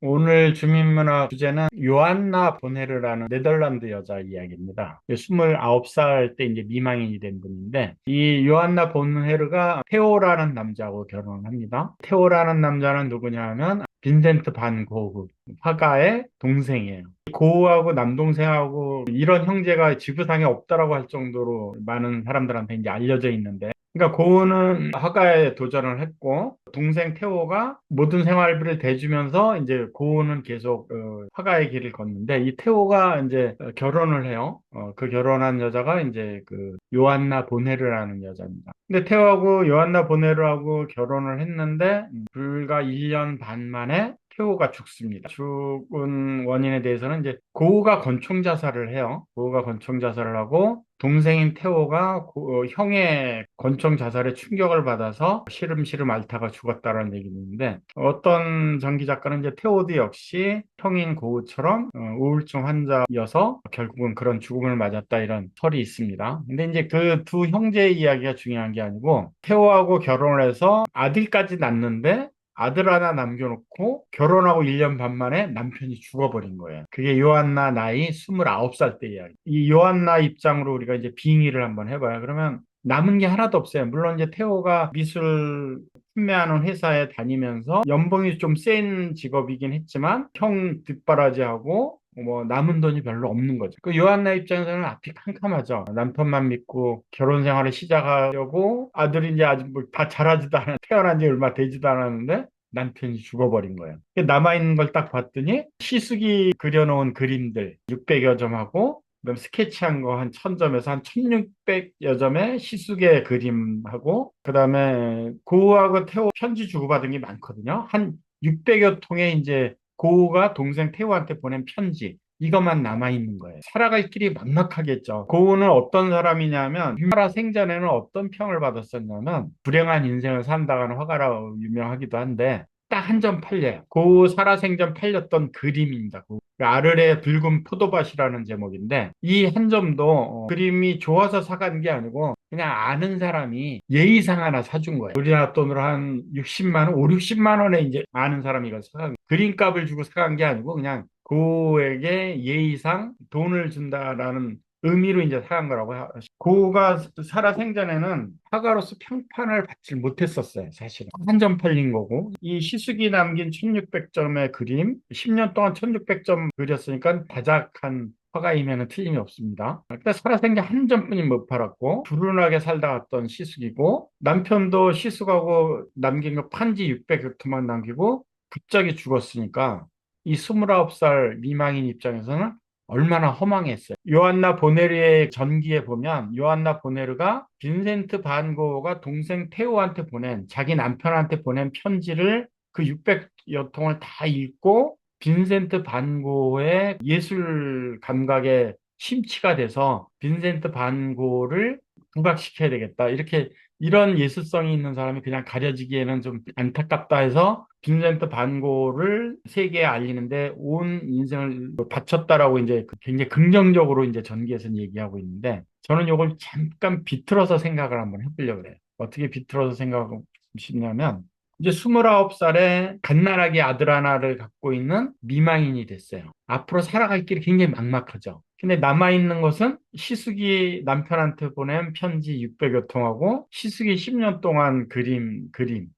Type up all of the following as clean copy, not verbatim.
오늘 주민문화 주제는 요한나 보네르라는 네덜란드 여자 이야기입니다. 29살 때 이제 미망인이 된 분인데, 이 요한나 보네르가 테오라는 남자하고 결혼을 합니다. 테오라는 남자는 누구냐 하면 빈센트 반 고흐, 화가의 동생이에요. 고흐하고 남동생하고 이런 형제가 지구상에 없다라고 할 정도로 많은 사람들한테 이제 알려져 있는데, 그러니까 고흐는 화가에 도전을 했고 동생 태호가 모든 생활비를 대주면서 이제 고흐는 계속 화가의 길을 걷는데 이 태호가 이제 결혼을 해요. 그 결혼한 여자가 이제 그 요한나 보네르라는 여자입니다. 근데 태호하고 요한나 보네르하고 결혼을 했는데 불과 1년 반 만에 태호가 죽습니다. 죽은 원인에 대해서는 이제 고우가 권총 자살을 해요. 고우가 권총 자살을 하고 동생인 태호가 형의 권총 자살에 충격을 받아서 시름시름 앓다가 죽었다라는 얘기가 있는데 어떤 전기 작가는 이제 태호도 역시 형인 고우처럼 우울증 환자여서 결국은 그런 죽음을 맞았다 이런 설이 있습니다. 근데 이제 그 두 형제의 이야기가 중요한 게 아니고 태호하고 결혼을 해서 아들까지 낳는데 아들 하나 남겨놓고 결혼하고 1년 반 만에 남편이 죽어버린 거예요. 그게 요한나 나이 29살 때 이야기. 이 요한나 입장으로 우리가 이제 빙의를 한번 해봐요. 그러면 남은 게 하나도 없어요. 물론 이제 태호가 미술 판매하는 회사에 다니면서 연봉이 좀 센 직업이긴 했지만 형 뒷바라지하고 뭐 남은 돈이 별로 없는 거죠. 그 요한나 입장에서는 앞이 캄캄하죠. 남편만 믿고 결혼 생활을 시작하려고 아들이 이제 아직 뭐 다 자라지도 않아 태어난 지 얼마 되지도 않았는데 남편이 죽어버린 거예요. 남아있는 걸 딱 봤더니 시숙이 그려놓은 그림들 600여 점하고 그다음 스케치한 거 한 1000점에서 한 1600여 점의 시숙의 그림하고 그다음에 고우하고 태호 편지 주고받은 게 많거든요. 한 600여 통의 이제 고우가 동생 태호한테 보낸 편지 이것만 남아있는 거예요. 살아갈 길이 막막하겠죠. 고우는 어떤 사람이냐면 살아 생전에는 어떤 평을 받았었냐면 불행한 인생을 산다가는 화가라고 유명하기도 한데 딱 한 점 팔려요. 그 살아생전 팔렸던 그림입니다. 그 아르레 붉은 포도밭이라는 제목인데 이 한 점도 그림이 좋아서 사간 게 아니고 그냥 아는 사람이 예의상 하나 사준 거예요. 우리나라 돈으로 한 60만 원, 5, 60만 원에 이제 아는 사람이 이걸 사간 그림값을 주고 사간 게 아니고 그냥 고에게 예의상 돈을 준다라는 의미로 이제 사간 거라고 고가 살아 생전에는 화가로서 평판을 받지 못했었어요, 사실은. 한 점 팔린 거고. 이 시숙이 남긴 1600점의 그림, 10년 동안 1600점 그렸으니까 다작한 화가이면 틀림이 없습니다. 그러니까 살아생전 한 점뿐이 못 팔았고, 불운하게 살다 갔던 시숙이고, 남편도 시숙하고 남긴 거 판지 600획토만 남기고, 갑자기 죽었으니까, 이 29살 미망인 입장에서는 얼마나 허망했어요. 요한나 보네르의 전기에 보면 요한나 보네르가 빈센트 반 고흐가 동생 테오한테 보낸 자기 남편한테 보낸 편지를 그 600여 통을 다 읽고 빈센트 반 고흐의 예술 감각에 심취가 돼서 빈센트 반 고흐를 부각시켜야 되겠다. 이렇게 이런 예술성이 있는 사람이 그냥 가려지기에는 좀 안타깝다 해서 빈센트 반 고흐를 세계에 알리는데 온 인생을 바쳤다라고 이제 굉장히 긍정적으로 이제 전기에서는 얘기하고 있는데 저는 이걸 잠깐 비틀어서 생각을 한번 해보려고 그래요. 어떻게 비틀어서 생각하고 싶냐면 이제 29살에 갓난아기 아들 하나를 갖고 있는 미망인이 됐어요. 앞으로 살아갈 길이 굉장히 막막하죠. 근데 남아있는 것은 시숙이 남편한테 보낸 편지 600여 통하고 시숙이 10년 동안 그림.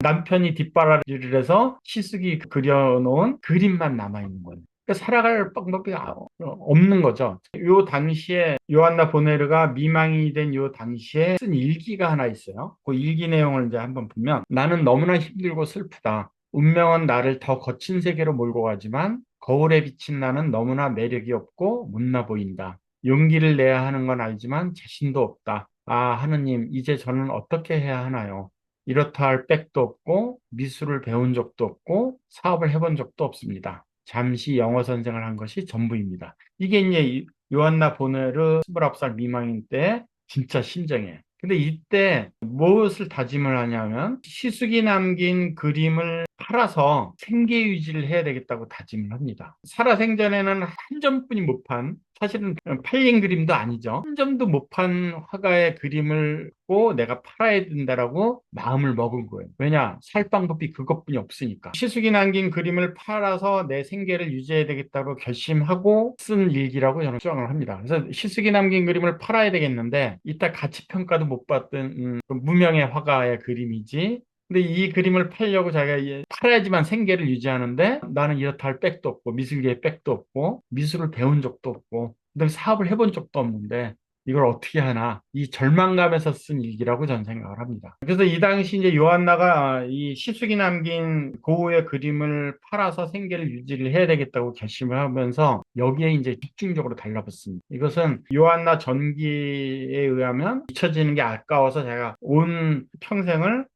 남편이 뒷바라지를 해서 시숙이 그려놓은 그림만 남아있는 거예요. 그러니까 살아갈 방법이 없는 거죠. 요 당시에 요한나 보네르가 미망이 된 요 당시에 쓴 일기가 하나 있어요. 그 일기 내용을 이제 한번 보면 나는 너무나 힘들고 슬프다. 운명은 나를 더 거친 세계로 몰고 가지만 거울에 비친 나는 너무나 매력이 없고 못나 보인다. 용기를 내야 하는 건 알지만 자신도 없다. 아, 하느님, 이제 저는 어떻게 해야 하나요? 이렇다 할 백도 없고 미술을 배운 적도 없고 사업을 해본 적도 없습니다. 잠시 영어 선생을 한 것이 전부입니다. 이게 이제 요한나 보네르 29살 미망인 때 진짜 심정이에요. 근데 이때 무엇을 다짐을 하냐면 시숙이 남긴 그림을 팔아서 생계 유지를 해야 되겠다고 다짐을 합니다. 살아생전에는 한 점뿐이 못 판, 사실은 팔린 그림도 아니죠. 한 점도 못 판 화가의 그림을 꼭 내가 팔아야 된다라고 마음을 먹은 거예요. 왜냐? 살 방법이 그것뿐이 없으니까. 시숙이 남긴 그림을 팔아서 내 생계를 유지해야 되겠다고 결심하고 쓴 일기라고 저는 주장을 합니다. 그래서 시숙이 남긴 그림을 팔아야 되겠는데 이따 가치 평가도 못 받던 그 무명의 화가의 그림이지. 근데 이 그림을 팔려고 자기가 팔아야지만 생계를 유지하는데 나는 이렇다 할 백도 없고 미술계에 백도 없고 미술을 배운 적도 없고 그다음에 사업을 해본 적도 없는데 이걸 어떻게 하나 이 절망감에서 쓴 일기라고 저는 생각을 합니다. 그래서 이 당시 이제 요한나가 이 시숙이 남긴 고흐의 그림을 팔아서 생계를 유지를 해야 되겠다고 결심을 하면서 여기에 이제 집중적으로 달라붙습니다. 이것은 요한나 전기에 의하면 잊혀지는 게 아까워서 제가 온 평생을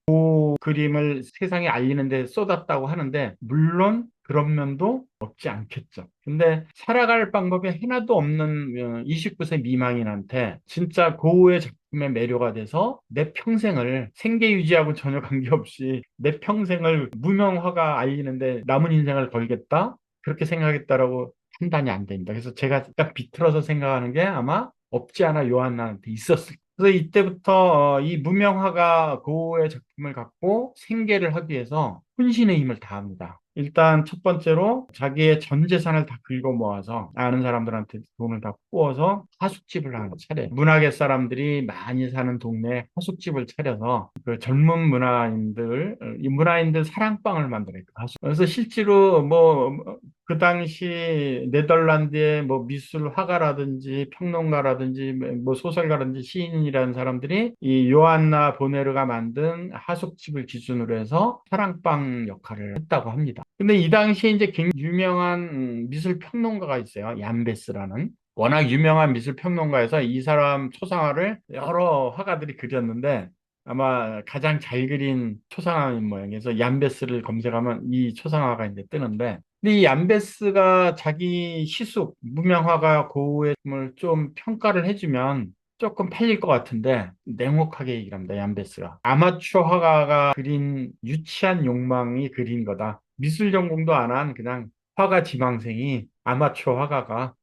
그림을 세상에 알리는 데 쏟았다고 하는데 물론 그런 면도 없지 않겠죠. 근데 살아갈 방법이 하나도 없는 29세 미망인한테 진짜 고흐의 작품에 매료가 돼서 내 평생을 생계 유지하고 전혀 관계없이 내 평생을 무명화가 알리는데 남은 인생을 걸겠다? 그렇게 생각했다라고 판단이 안 됩니다. 그래서 제가 딱 비틀어서 생각하는 게 아마 없지 않아 요한나한테 있었을 그래서 이때부터 이 무명화가 고흐의 작품을 갖고 생계를 하기 위해서 혼신의 힘을 다합니다. 일단 첫 번째로 자기의 전 재산을 다 긁어 모아서 아는 사람들한테 돈을 다 부어서 하숙집을 하나 차려요. 문화계 사람들이 많이 사는 동네에 하숙집을 차려서 그 젊은 문화인들, 이 문화인들 사랑방을 만들어요. 그 하숙. 그래서 실제로 그 당시 네덜란드의 뭐 미술 화가라든지 평론가라든지 뭐 소설가라든지 시인이라는 사람들이 이 요한나 보네르가 만든 하숙집을 기준으로 해서 사랑방 역할을 했다고 합니다. 근데 이 당시에 이제 굉장히 유명한 미술 평론가가 있어요. 얀베스라는. 워낙 유명한 미술 평론가에서 이 사람 초상화를 여러 화가들이 그렸는데 아마 가장 잘 그린 초상화인 모양이어서 얀베스를 검색하면 이 초상화가 이제 뜨는데 근데 이 얀베스가 자기 시숙 무명화가 고흐의 춤을 좀 평가를 해주면 조금 팔릴 것 같은데 냉혹하게 얘기를 합니다. 얀베스가 아마추어 화가가 그린 유치한 욕망이 그린 거다. 미술 전공도 안 한 그냥 화가 지망생이 아마추어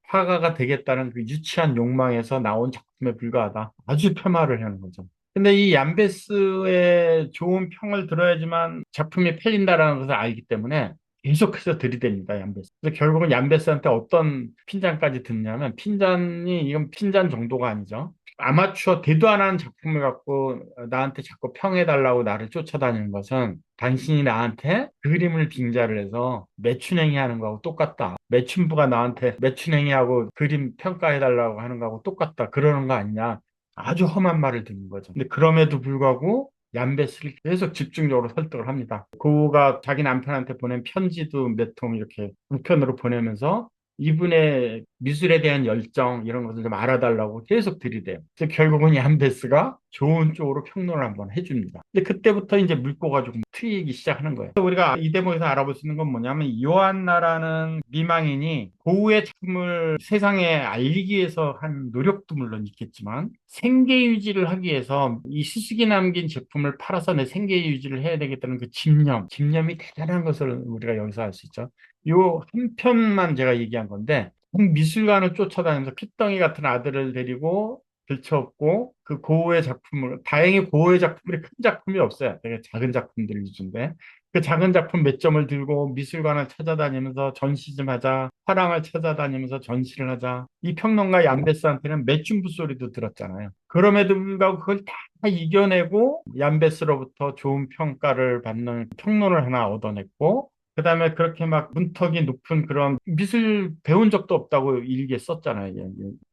화가가 되겠다는 그 유치한 욕망에서 나온 작품에 불과하다. 아주 폄하를 하는 거죠. 근데 이 얀베스의 좋은 평을 들어야지만 작품이 팔린다라는 것을 알기 때문에 계속해서 들이댑니다, 얀베스. 그래서 결국은 얀베스한테 어떤 핀잔까지 듣냐면, 이건 핀잔 정도가 아니죠. 아마추어 대도 안 하는 작품을 갖고 나한테 자꾸 평해달라고 나를 쫓아다니는 것은 당신이 나한테 그림을 빙자를 해서 매춘행위 하는 거하고 똑같다. 매춘부가 나한테 매춘행위하고 그림 평가해달라고 하는 거하고 똑같다. 그러는 거 아니냐. 아주 험한 말을 듣는 거죠. 근데 그럼에도 불구하고 얀베스를 계속 집중적으로 설득을 합니다. 고우가 자기 남편한테 보낸 편지도 몇 통 이렇게 우편으로 보내면서 이분의 미술에 대한 열정 이런 것을 좀 알아달라고 계속 들이대요. 그래서 결국은 얀베스가 좋은 쪽으로 평론을 한번 해줍니다. 근데 그때부터 이제 물꼬가 조금 트이기 시작하는 거예요. 그래서 우리가 이 대목에서 알아볼 수 있는 건 뭐냐면 요한나라는 미망인이 고흐의 작품을 세상에 알리기 위해서 한 노력도 물론 있겠지만 생계 유지를 하기 위해서 이 시식이 남긴 제품을 팔아서 내 생계 유지를 해야 되겠다는 그 집념이 대단한 것을 우리가 여기서 알 수 있죠. 요 한 편만 제가 얘기한 건데 미술관을 쫓아다니면서 핏덩이 같은 아들을 데리고 들쳐업고 그 고흐의 작품을 다행히 고흐의 작품이 큰 작품이 없어요. 되게 작은 작품들 위주인데 그 작은 작품 몇 점을 들고 미술관을 찾아다니면서 전시 좀 하자, 화랑을 찾아다니면서 전시를 하자. 이 평론가 얀베스한테는 매춘부 소리도 들었잖아요. 그럼에도 불구하고 그걸 다 이겨내고 얀베스로부터 좋은 평가를 받는 평론을 하나 얻어냈고 그다음에 그렇게 막 문턱이 높은 그런 미술 배운 적도 없다고 일기에 썼잖아요.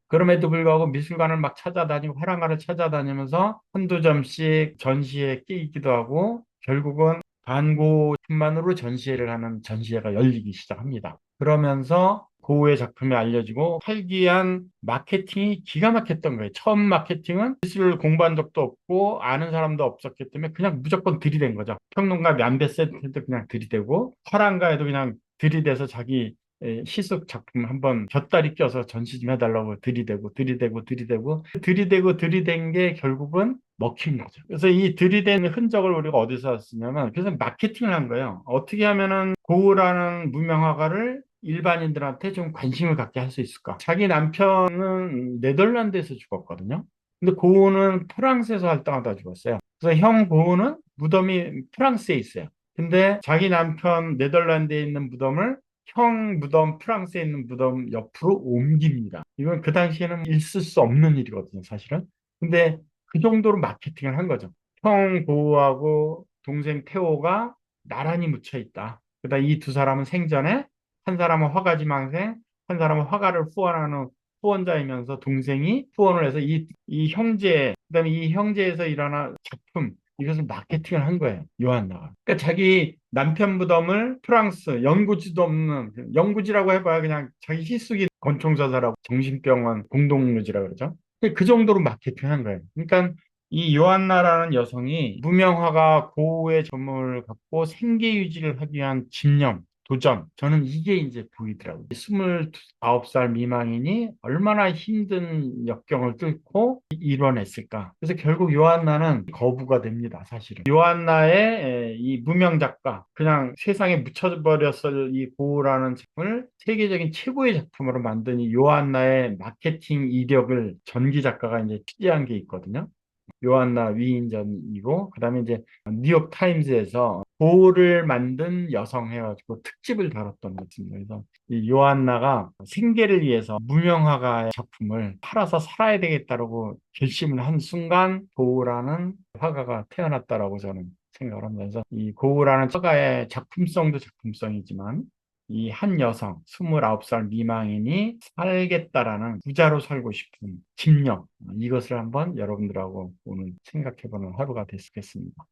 그럼에도 불구하고 미술관을 막 찾아다니고 화랑가를 찾아다니면서 한두 점씩 전시에 끼기도 하고 결국은 반고만으로 전시회를 하는 전시회가 열리기 시작합니다. 그러면서 고흐의 작품이 알려지고 활기한 마케팅이 기가 막혔던 거예요. 처음 마케팅은 미술을 공부한 적도 없고 아는 사람도 없었기 때문에 그냥 무조건 들이댄 거죠. 평론가 얀베센트도 그냥 들이대고 화랑가에도 그냥 들이대서 자기 시속 작품 한번 곁다리 껴서 전시 좀 해달라고 들이댄 게 결국은 먹힌 거죠. 그래서 이 들이댄 흔적을 우리가 어디서 쓰냐면, 그래서 마케팅을 한 거예요. 어떻게 하면은 고흐라는 무명 화가를 일반인들한테 좀 관심을 갖게 할 수 있을까? 자기 남편은 네덜란드에서 죽었거든요. 근데 고흐는 프랑스에서 활동하다 죽었어요. 그래서 형 고흐는 무덤이 프랑스에 있어요. 근데 자기 남편 네덜란드에 있는 무덤을 형 무덤, 프랑스에 있는 무덤 옆으로 옮깁니다. 이건 그 당시에는 있을 수 없는 일이거든요, 사실은. 근데 그 정도로 마케팅을 한 거죠. 형 보호하고 동생 태호가 나란히 묻혀 있다. 그다음 이 두 사람은 생전에 한 사람은 화가지망생, 한 사람은 화가를 후원하는 후원자이면서 동생이 후원을 해서 이 형제, 그다음에 이 형제에서 일어난 작품, 이것을 마케팅을 한 거예요. 요한나가. 그러니까 자기 남편 무덤을 프랑스, 연구지도 없는, 연구지라고 해봐야 그냥 자기 희숙이 권총자살하고 정신병원 공동묘지라 그러죠. 그 정도로 마케팅한 거예요. 그러니까 이 요한나라는 여성이 무명화가 고우의 점을 갖고 생계 유지를 하기 위한 집념, 도전. 저는 이게 이제 보이더라고요. 29살 미망인이 얼마나 힘든 역경을 뚫고 이뤄냈을까. 그래서 결국 요한나는 거부가 됩니다, 사실은. 요한나의 이 무명 작가, 그냥 세상에 묻혀버렸을 이 고우라는 작품을 세계적인 최고의 작품으로 만든 이 요한나의 마케팅 이력을 전기 작가가 이제 취재한 게 있거든요. 요한나 위인전이고, 그다음에 이제 뉴욕 타임즈에서 고를 만든 여성 해가지고 특집을 다뤘던 것 같습니다. 그래서 이 요한나가 생계를 위해서 무명화가의 작품을 팔아서 살아야 되겠다라고 결심을 한 순간 고우라는 화가가 태어났다라고 저는 생각을 하면서, 이 고우라는 화가의 작품성도 작품성이지만 이 한 여성, 29살 미망인이 살겠다라는, 부자로 살고 싶은 집념, 이것을 한번 여러분들하고 오늘 생각해보는 하루가 됐겠습니다.